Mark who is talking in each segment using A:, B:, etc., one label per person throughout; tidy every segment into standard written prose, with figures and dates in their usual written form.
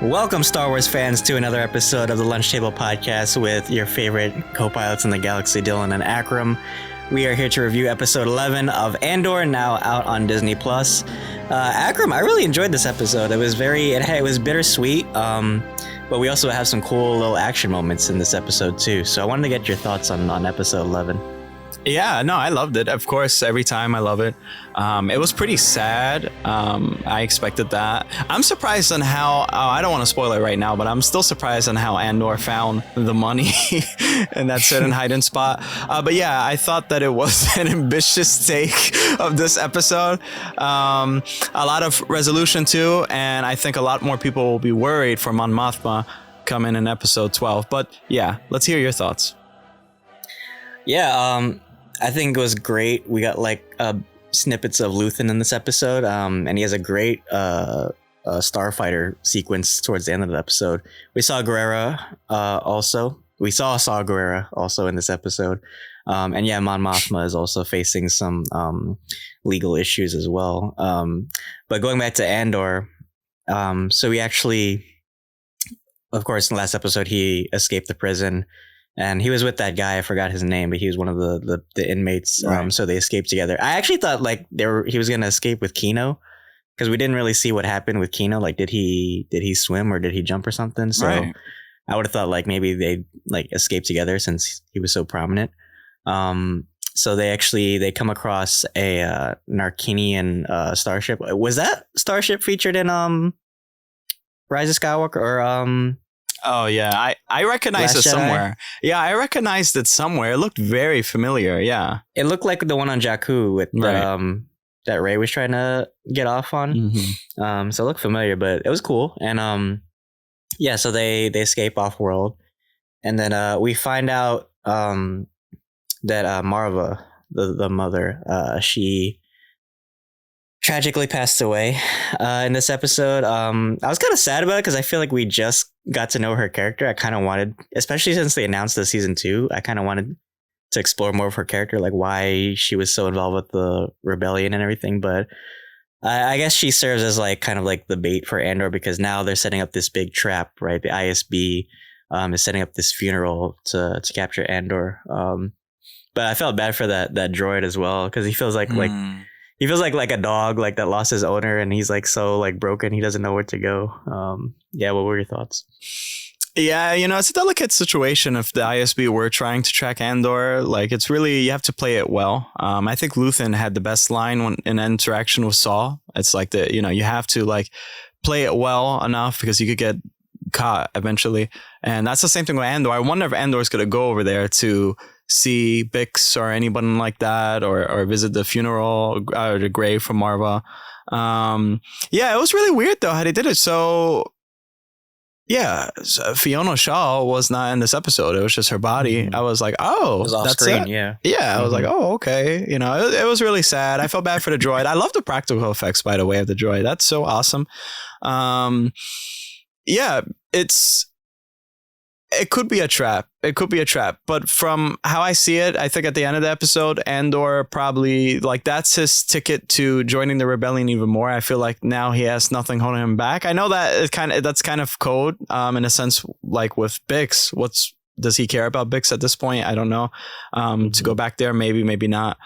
A: Welcome, Star Wars fans, to another episode of the Lunch Table Podcast with your favorite co-pilots in the galaxy, Dylan and Akram. We are here to review episode 11 of Andor, now out on Disney+. Akram, I really enjoyed this episode. It was bittersweet, but we also have some cool little action moments in this episode too. So I wanted to get your thoughts on episode 11.
B: Yeah, no, I loved it. Of course, every time I love it. It was pretty sad. I expected that. I'm surprised on how, I don't want to spoil it right now, but I'm still surprised on how Andor found the money in that certain hiding spot. But yeah, I thought that it was an ambitious take of this episode. A lot of resolution too, and I think a lot more people will be worried for Mon Mothma coming in episode 12. But yeah, let's hear your thoughts.
A: Yeah, I think it was great. We got snippets of Luthen in this episode, and he has a great starfighter sequence towards the end of the episode. We saw Guerrera also. We saw Saw Gerrera also in this episode. And yeah, Mon Mothma is also facing some legal issues as well. But going back to Andor, so we actually, of course, in the last episode, he escaped the prison. And he was with that guy. I forgot his name, but he was one of the inmates.
B: Right.
A: So they escaped together. I actually thought he was gonna escape with Kino, because we didn't really see what happened with Kino. Like, did he swim or did he jump or something? So
B: Right.
A: I would have thought maybe they escaped together since he was so prominent. So they come across a Narkinian starship. Was that starship featured in Rise of Skywalker or
B: Oh yeah, I recognized
A: Last
B: it
A: Jedi?
B: somewhere. Yeah, I recognized it somewhere. It looked very familiar. Yeah.
A: It looked like the one on Jakku with
B: Right.
A: that Rey was trying to get off on.
B: Mm-hmm.
A: So it looked familiar, but it was cool. And yeah, so they escape off world, and then we find out that Marva, the mother, she tragically passed away in this episode. I was kind of sad about it because I feel like we just got to know her character. I kind of wanted, especially since they announced the season 2, I kind of wanted to explore more of her character, like why she was so involved with the rebellion and everything. But I guess she serves as kind of the bait for Andor, because now they're setting up this big trap, right? The ISB is setting up this funeral to capture Andor. But I felt bad for that droid as well, because he feels like he feels like a dog that lost his owner, and he's so broken he doesn't know where to go. Yeah, what were your thoughts?
B: Yeah, it's a delicate situation if the ISB were trying to track Andor. It's really, you have to play it well. I think Luthen had the best line when in interaction with Saw. It's you have to play it well enough, because you could get caught eventually. And that's the same thing with Andor. I wonder if Andor's going to go over there to see Bix or anybody like that, or visit the funeral or the grave for Marva. Yeah, it was really weird though how they did it. So yeah, Fiona Shaw was not in this episode. It was just her body.
A: Mhm.
B: I was like, oh,
A: It was off
B: that's
A: screen,
B: it?
A: yeah.
B: Yeah, I was like,
A: Mhm.
B: oh, okay. It was really sad. I felt bad for the droid. I love the practical effects, by the way, of the droid. That's so awesome. Yeah, it could be a trap. It could be a trap. But from how I see it, I think at the end of the episode, Andor probably that's his ticket to joining the rebellion even more. I feel like now he has nothing holding him back. I know that that's kind of code in a sense, with Bix. Does he care about Bix at this point? I don't know. To go back there, maybe not.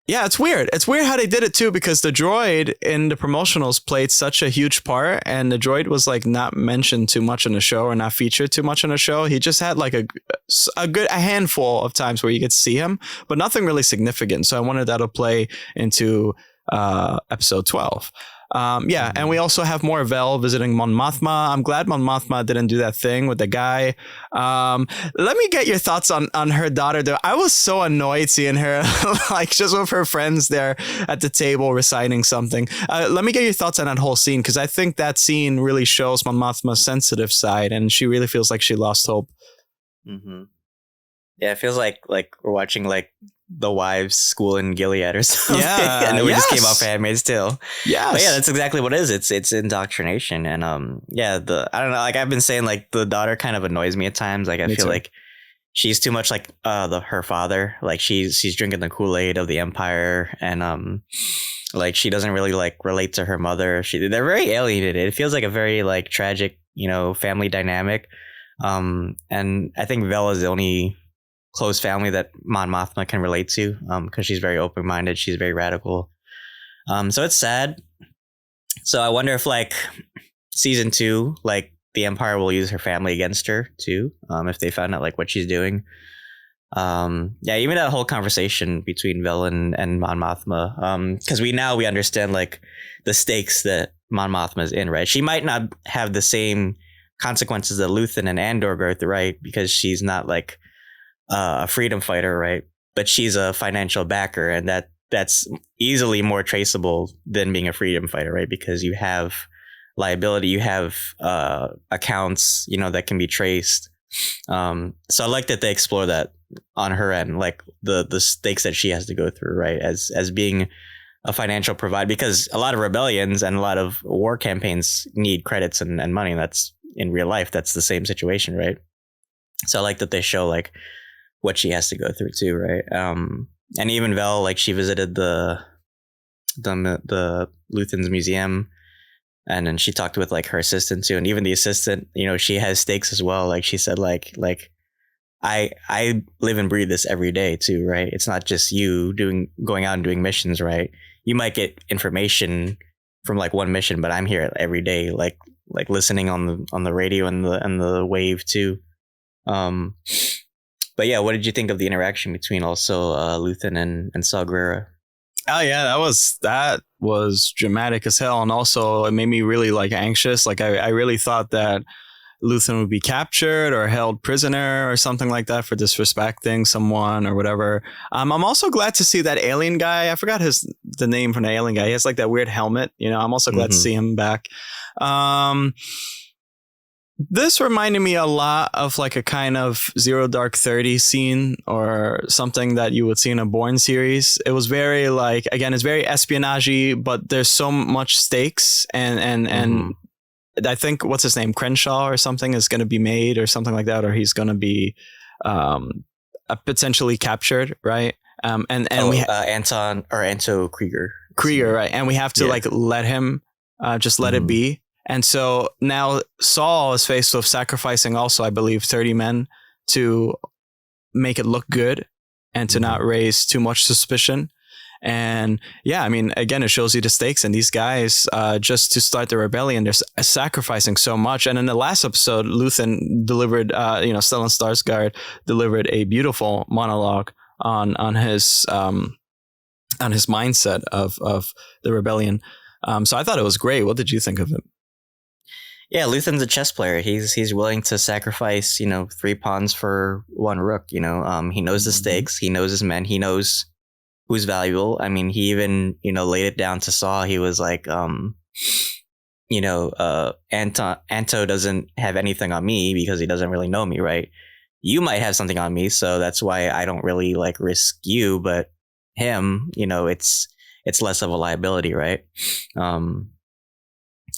B: Yeah, it's weird. It's weird how they did it too, because the droid in the promotionals played such a huge part, and the droid was not mentioned too much in the show, or not featured too much in the show. He just had a handful of times where you could see him, but nothing really significant. So I wanted that to play into episode 12. Yeah, and we also have more Vel visiting Mon Mothma. I'm glad Mon Mothma didn't do that thing with the guy. Let me get your thoughts on her daughter, though. I was so annoyed seeing her, just with her friends there at the table reciting something. Let me get your thoughts on that whole scene, because I think that scene really shows Mon Mothma's sensitive side, and she really feels like she lost hope.
A: Mm-hmm. Yeah, it feels like we're watching the wives' school in Gilead or something.
B: Yeah,
A: and then we just came
B: yes.
A: off Handmaid's Tale.
B: Yes.
A: But yeah, that's exactly what it is. It's indoctrination, and yeah, I don't know. I've been saying the daughter kind of annoys me at times. I
B: Me
A: feel
B: too.
A: like she's too much like her father. Like she's drinking the Kool-Aid of the Empire, and like she doesn't really like relate to her mother. They're very alienated. It feels like a very like tragic, family dynamic. And I think Vel is the only close family that Mon Mothma can relate to, because she's very open-minded. She's very radical. So it's sad. So I wonder if like season 2, like the Empire will use her family against her too, if they found out like what she's doing. Yeah, even that whole conversation between Vel and Mon Mothma, because we understand like the stakes that Mon Mothma is in, right? She might not have the same consequences that Luthen and Andor go through, right? Because she's not like a freedom fighter, right? But she's a financial backer, and that's easily more traceable than being a freedom fighter, right? Because you have liability, you have accounts, that can be traced. So I like that they explore that on her end, like the stakes that she has to go through, right? As being a financial provider, because a lot of rebellions and a lot of war campaigns need credits and money. And that's in real life. That's the same situation, right? So I like that they show like what she has to go through too, right? And even Vel, like she visited the Luthen's museum, and then she talked with like her assistant too, and even the assistant, she has stakes as well. Like she said, like I live and breathe this every day too, right? It's not just you going out and doing missions, right? You might get information from like one mission, but I'm here every day, like listening on the radio and the wave too. But yeah, what did you think of the interaction between also Luthen and Saw Gerrera?
B: Oh yeah, that was dramatic as hell, and also it made me really like anxious. Like I really thought that Luthen would be captured or held prisoner or something like that for disrespecting someone or whatever. I'm also glad to see that alien guy. I forgot the name from the alien guy. He has like that weird helmet. I'm also glad to see him back. This reminded me a lot of like a kind of Zero Dark 30 scene or something that you would see in a Bourne series. It was very like, again, it's very espionage-y, but there's so much stakes and I think what's his name, Crenshaw or something, is going to be made or something like that, or he's going to be potentially captured, right?
A: Anto Krieger,
B: right? And we have to like let him just let it be. And so now Saul is faced with sacrificing also, I believe, 30 men to make it look good and to not raise too much suspicion. And yeah, I mean, again, it shows you the stakes, and these guys, just to start the rebellion, they're sacrificing so much. And in the last episode, Luthen delivered, Stellan Skarsgård delivered a beautiful monologue on his mindset of the rebellion. So I thought it was great. What did you think of it?
A: Yeah, Luthen's a chess player. He's willing to sacrifice, 3 pawns for 1 rook. He knows the stakes. He knows his men. He knows who's valuable. I mean, he even, laid it down to Saw. He was like, Anto doesn't have anything on me because he doesn't really know me, right? You might have something on me, so that's why I don't really like risk you, but him, it's less of a liability, right?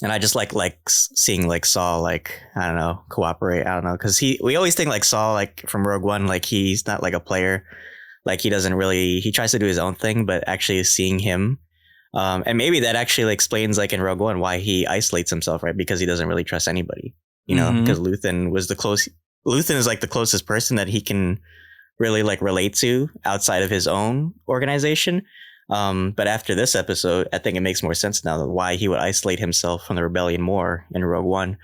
A: And I just like seeing like Saw, like, I don't know, cooperate. I don't know, because we always think like Saw, like from Rogue One, like he's not like a player, like he tries to do his own thing, but actually seeing him, and maybe that actually explains like in Rogue One why he isolates himself, right? Because he doesn't really trust anybody, because Luthen is like the closest person that he can really like relate to outside of his own organization. But after this episode, I think it makes more sense now why he would isolate himself from the rebellion more in Rogue One,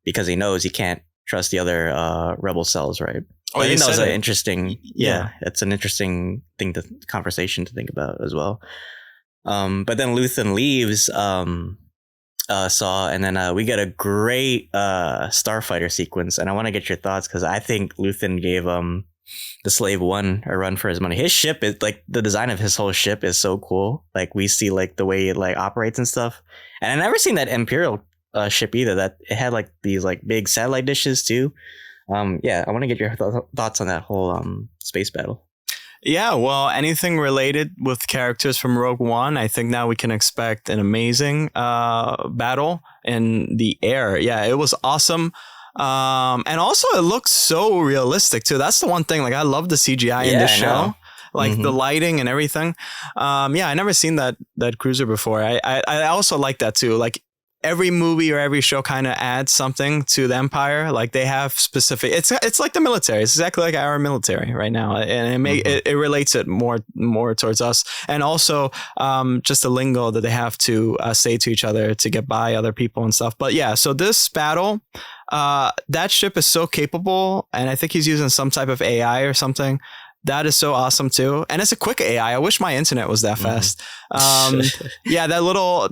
A: because he knows he can't trust the other rebel cells, right? Oh, I think that was an interesting, it's an interesting conversation to think about as well. But then Luthen leaves Saw, and then we get a great starfighter sequence, and I want to get your thoughts because I think Luthen gave the Slave One a run for his money. His ship is like, the design of his whole ship is so cool. Like we see like the way it like operates and stuff. And I never seen that Imperial ship either. That it had like these like big satellite dishes too. I want to get your thoughts on that whole space battle.
B: Yeah, well, anything related with characters from Rogue One, I think now we can expect an amazing battle in the air. Yeah, it was awesome. And also it looks so realistic too. That's the one thing. Like I love the CGI in the show. Like the lighting and everything. I never seen that cruiser before. I also like that too. Like every movie or every show kind of adds something to the Empire. Like they have specific. It's like the military. It's exactly like our military right now, and it relates it more towards us. And also just the lingo that they have to say to each other to get by other people and stuff. But yeah, so this battle, that ship is so capable, and I think he's using some type of AI or something. That is so awesome too, and it's a quick AI. I wish my internet was that fast. Yeah, that little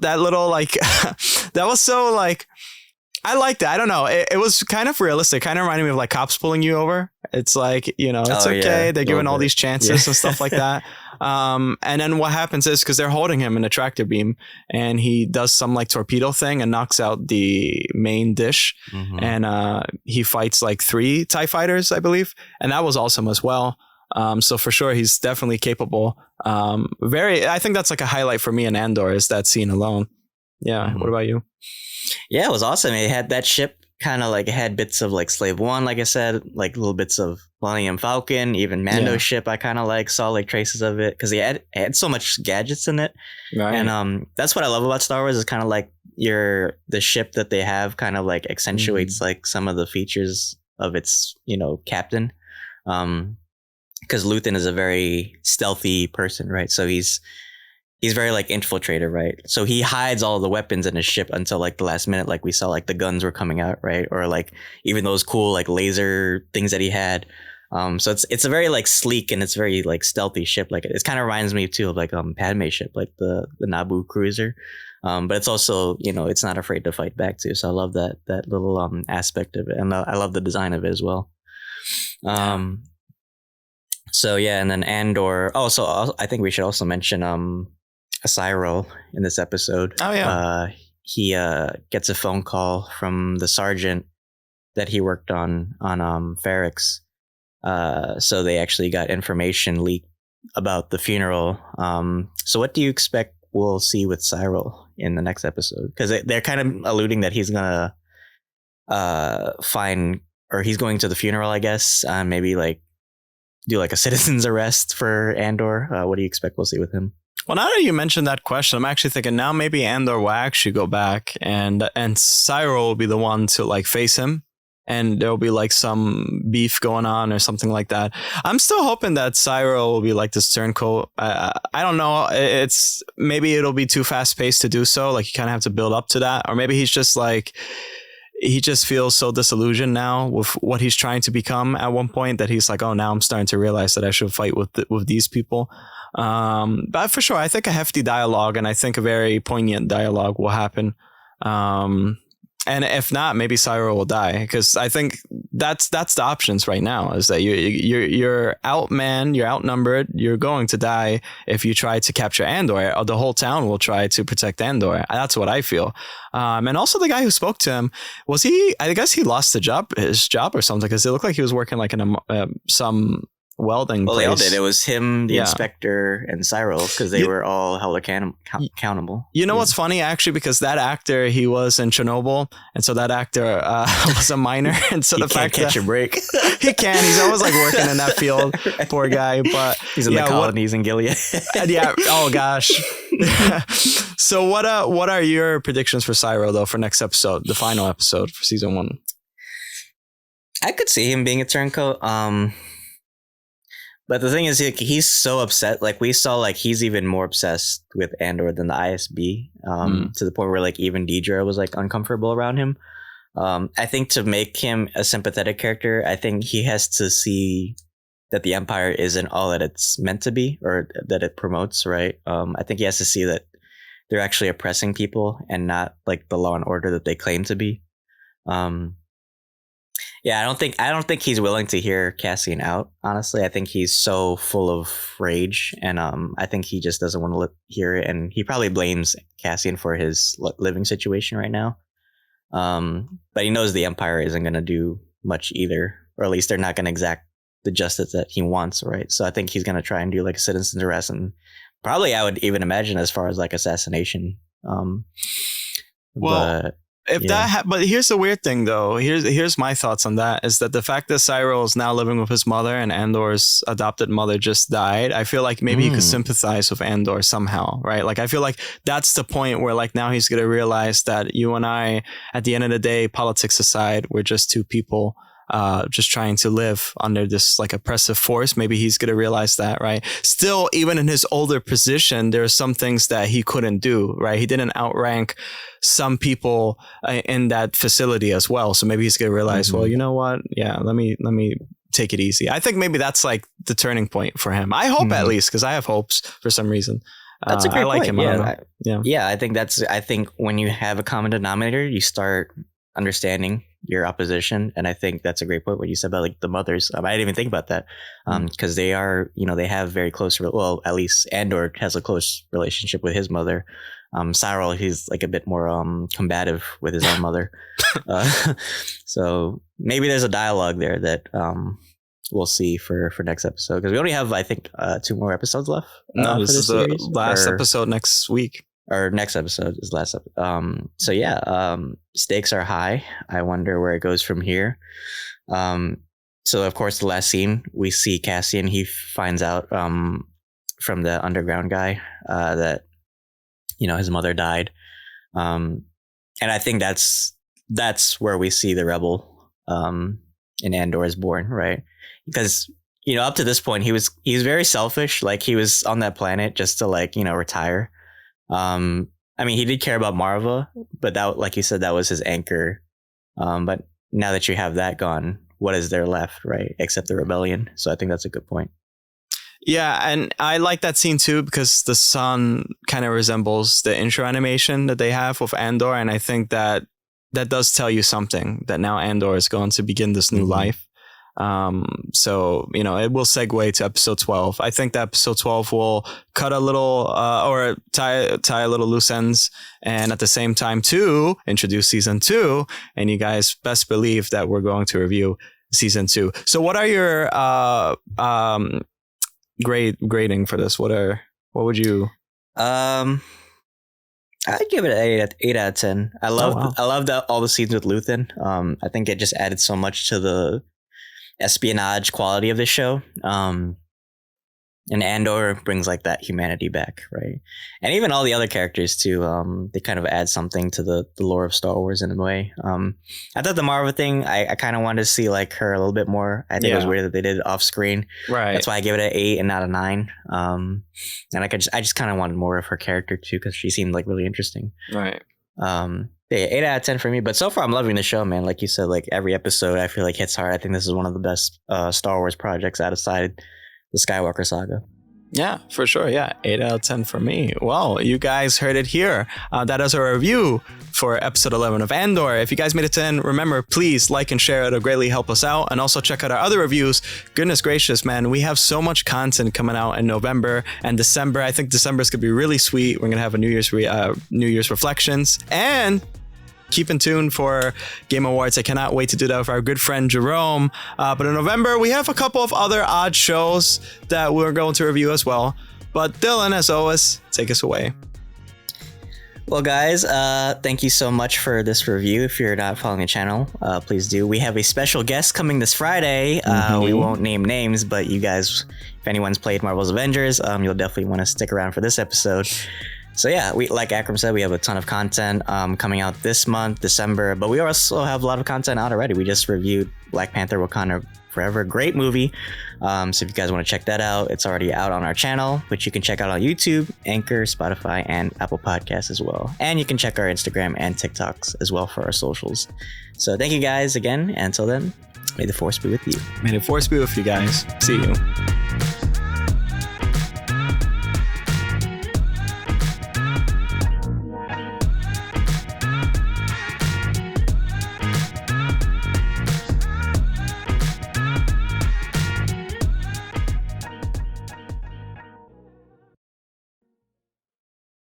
B: like that was so like I liked it. I don't know. It was kind of realistic. Kind of reminded me of like cops pulling you over. It's like it's okay. They're giving all these chances and stuff like that. And then what happens is because they're holding him in a tractor beam, and he does some like torpedo thing and knocks out the main dish, and he fights like 3 TIE fighters, I believe, and that was awesome as well. So for sure, he's definitely capable. I think that's like a highlight for me in Andor is that scene alone. Yeah. What about you?
A: Yeah, it was awesome. It had that ship kind of like it had bits of like Slave One, like I said, like little bits of Millennium Falcon, even Mando's ship. I kind of like saw like traces of it because it had so much gadgets in it. Right. And that's what I love about Star Wars is kind of like the ship that they have kind of like accentuates like some of the features of its captain. Because Luthen is a very stealthy person, right? So he's very like infiltrator, right? So he hides all the weapons in his ship until like the last minute, like we saw like the guns were coming out, right? Or like even those cool like laser things that he had. So it's a very like sleek and it's very like stealthy ship. Like it kind of reminds me too of like Padme's ship, like the Naboo cruiser. But it's also it's not afraid to fight back too. So I love that little aspect of it, and I love the design of it as well. So yeah, and then Andor. Oh, so I think we should also mention Cyril in this episode.
B: Oh yeah.
A: He gets a phone call from the sergeant that he worked on Ferrix. So they actually got information leaked about the funeral. So what do you expect we'll see with Cyril in the next episode? Because they're kind of alluding that he's gonna find, or he's going to the funeral, I guess. Maybe like do like a citizen's arrest for Andor. What do you expect we'll see with him?
B: Well, now that you mentioned that question, I'm actually thinking now maybe Andor will actually go back and Cyril will be the one to like face him, and there'll be like some beef going on or something like that. I'm still hoping that Cyril will be like this turncoat. I don't know. It's maybe it'll be too fast paced to do so. Like you kind of have to build up to that, or maybe he's just like. He just feels so disillusioned now with what he's trying to become at one point that he's like, oh, now I'm starting to realize that I should fight with these people. But for sure, I think a hefty dialogue and I think a very poignant dialogue will happen. And if not, maybe Cyril will die, because I think that's the options right now is that you're outmanned, you're outnumbered, you're going to die if you try to capture Andor. The whole town will try to protect Andor. That's what I feel. And also the guy who spoke to him, I guess he lost his job or something, because it looked like he was working like in some welding place.
A: They all did. It was him, the inspector, and Cyril, because they were all held accountable.
B: You know what's funny, actually, because that actor, he was in Chernobyl, and so that actor was a miner, and so the fact
A: catch a break.
B: He can. He's always like working in that field. Poor guy, but
A: he's in the colonies in Gilead.
B: Yeah. Oh gosh. So what are your predictions for Cyril though for next episode, the final episode for season 1?
A: I could see him being a turncoat. But the thing is, he's so upset. Like we saw, like he's even more obsessed with Andor than the ISB. To the point where like even Deidre was like uncomfortable around him. I think to make him a sympathetic character, I think he has to see that the Empire isn't all that it's meant to be, or that it promotes. Right. I think he has to see that they're actually oppressing people and not like the law and order that they claim to be. Yeah, I don't think he's willing to hear Cassian out. Honestly, I think he's so full of rage, and I think he just doesn't want to hear it, and he probably blames Cassian for his living situation right now. But he knows the Empire isn't going to do much either, or at least they're not going to exact the justice that he wants, right? So I think he's going to try and do like a citizen's arrest, and probably I would even imagine as far as like assassination.
B: Well, But here's the weird thing, though. Here's my thoughts on that: is that the fact that Cyril is now living with his mother and Andor's adopted mother just died. I feel like maybe you could sympathize with Andor somehow, right? Like I feel like that's the point where like now he's gonna realize that you and I, at the end of the day, politics aside, we're just two people. Just trying to live under this like oppressive force. Maybe he's going to realize that, right? Still, even in his older position, there are some things that he couldn't do, right? He didn't outrank some people in that facility as well. So maybe he's going to realize, well, you know what? Yeah, let me take it easy. I think maybe that's like the turning point for him. I hope at least, because I have hopes for some reason.
A: That's a great
B: point.
A: Him. Yeah. I think when you have a common denominator, you start understanding your opposition, and I think that's a great point what you said about like the mothers. I didn't even think about that because they are, they have very close. Well, at least Andor has a close relationship with his mother. Cyril, he's like a bit more combative with his own mother. So maybe there's a dialogue there that we'll see for next episode, because we only have, I think, 2 more episodes left.
B: No, this is the last episode next week. Or
A: next episode is last episode. So yeah, stakes are high. I wonder where it goes from here. So of course, the last scene we see Cassian. He finds out from the underground guy that his mother died, and I think that's where we see the rebel in Andor is born, right? Because up to this point he's very selfish. Like he was on that planet just to retire. I mean, he did care about Marva, but that, like you said, that was his anchor. But now that you have that gone, what is there left, right? Except the rebellion. So I think that's a good point.
B: Yeah, and I like that scene too because the sun kind of resembles the intro animation that they have with Andor, and I think that does tell you something, that now Andor is going to begin this new life. So it will segue to episode 12. I think that episode 12 will cut a little or tie a little loose ends, and at the same time too introduce season 2, and you guys best believe that we're going to review season 2. So what are your grading for this? What would you
A: I'd give it an 8 out of 10. I love that all the scenes with Luthen. I think it just added so much to the espionage quality of the show. And Andor brings like that humanity back, right? And even all the other characters too. They kind of add something to the lore of Star Wars in a way. I thought the Marva thing, I kind of wanted to see like her a little bit more. I think it was weird that they did it off screen. Right. That's why I give it an 8 and not a 9. And I just kind of wanted more of her character too, because she seemed like really interesting.
B: Right.
A: Yeah, 8 out of 10 for me. But so far I'm loving the show, man. Like you said, like every episode I feel like hits hard. I think this is one of the best Star Wars projects outside the Skywalker saga.
B: Yeah, for sure. Yeah, 8 out of 10 for me. Well, you guys heard it here. That is our review for episode 11 of Andor. If you guys made it to end, remember, please like and share. It'll greatly help us out. And also check out our other reviews. Goodness gracious, man. We have so much content coming out in November and December. I think December is going to be really sweet. We're going to have a New Year's reflections. And keep in tune for Game Awards. I cannot wait to do that with our good friend Jerome. But in November, we have a couple of other odd shows that we're going to review as well. But Dylan, as always, take us away.
A: Well, guys, thank you so much for this review. If you're not following the channel, please do. We have a special guest coming this Friday. We won't name names, but you guys, if anyone's played Marvel's Avengers, you'll definitely want to stick around for this episode. So yeah, we, like Akram said, we have a ton of content coming out this month, December, but we also have a lot of content out already. We just reviewed Black Panther: Wakanda Forever, great movie. So if you guys want to check that out, it's already out on our channel, which you can check out on YouTube, Anchor, Spotify, and Apple Podcasts as well. And you can check our Instagram and TikToks as well for our socials. So thank you guys again. And until then, may the Force be with you.
B: May the Force be with you guys. See you.